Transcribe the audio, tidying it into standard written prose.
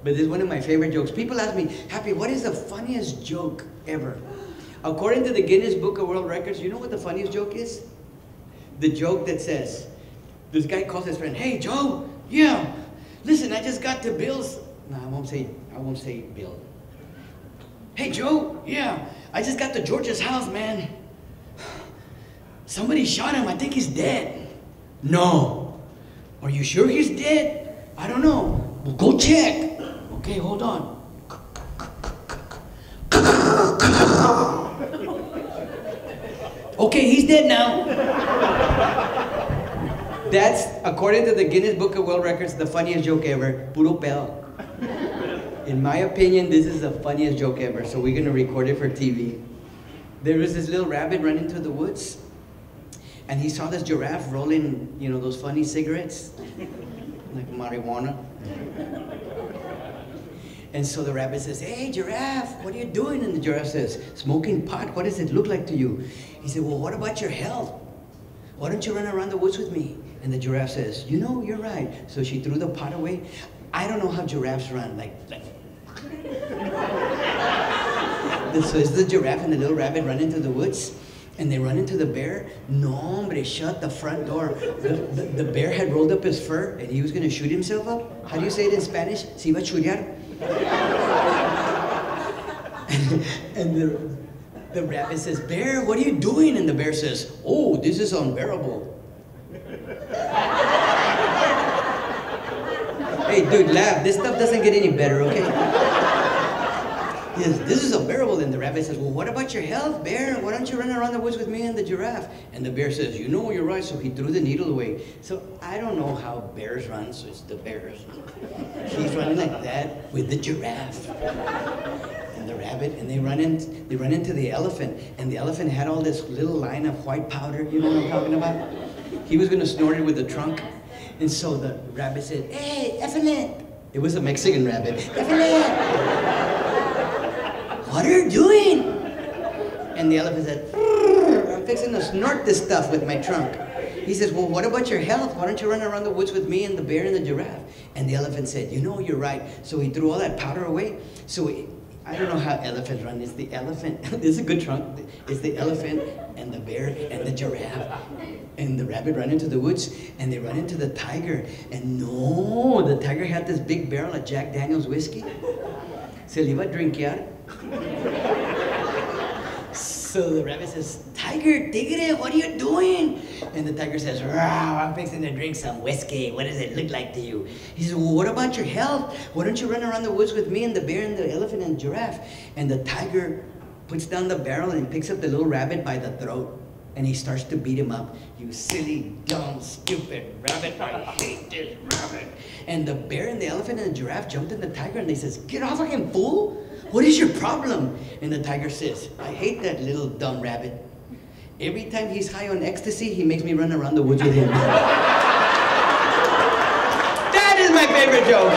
But this is one of my favorite jokes. People ask me, Happy, what is the funniest joke ever? According to the Guinness Book of World Records, you know what the funniest joke is? The joke that says, this guy calls his friend, hey, Joe, yeah, listen, I just got to Bill's. No, I won't say Bill. Hey, Joe, yeah, I just got to George's house, man. Somebody shot him. I think he's dead. No. Are you sure he's dead? I don't know. Well, go check. Okay, hold on. Okay, he's dead now. That's, according to the Guinness Book of World Records, the funniest joke ever. Puro pedo. In my opinion, this is the funniest joke ever, so we're gonna record it for TV. There was this little rabbit running through the woods, and he saw this giraffe rolling, you know, those funny cigarettes, like marijuana. And so the rabbit says, hey, giraffe, what are you doing? And the giraffe says, smoking pot, what does it look like to you? He said, well, what about your health? Why don't you run around the woods with me? And the giraffe says, you know, you're right. So she threw the pot away. I don't know how giraffes run, like. So is the giraffe and the little rabbit run into the woods? And they run into the bear. No, hombre, shut the front door. The bear had rolled up his fur and he was gonna shoot himself up. How do you say it in Spanish? Se iba a chulear. And the rabbit says, bear, what are you doing? And the bear says, oh, this is unbearable. Hey, dude, laugh. This stuff doesn't get any better, okay? Yes, this is unbearable. And the rabbit says, well, what about your health, bear? Why don't you run around the woods with me and the giraffe? And the bear says, you know, you're right. So he threw the needle away. So I don't know how bears run, so it's the bears. He's running like that with the giraffe and the rabbit, and they run into the elephant, and the elephant had all this little line of white powder, you know what I'm talking about? He was gonna snort it with the trunk. And so the rabbit said, hey, elephant. It was a Mexican rabbit. Elephant. What are you doing? And the elephant said, I'm fixing to snort this stuff with my trunk. He says, well, what about your health? Why don't you run around the woods with me and the bear and the giraffe? And the elephant said, you know, you're right. So he threw all that powder away. So I don't know how elephants run. It's the elephant. This is a good trunk. It's the elephant and the bear and the giraffe. And the rabbit run into the woods, and they run into the tiger. And no, the tiger had this big barrel of Jack Daniel's whiskey. Se le iba a drinkear. So the rabbit says, tiger, tigre, what are you doing? And the tiger says, I'm fixing to drink some whiskey. What does it look like to you? He says, well, what about your health? Why don't you run around the woods with me and the bear and the elephant and the giraffe? And the tiger puts down the barrel and picks up the little rabbit by the throat. And he starts to beat him up. You silly, dumb, stupid rabbit. I hate this rabbit. And the bear and the elephant and the giraffe jumped in the tiger and they says, get off of him, fool. What is your problem? And the tiger says, I hate that little dumb rabbit. Every time he's high on ecstasy, he makes me run around the woods with him. That is my favorite joke.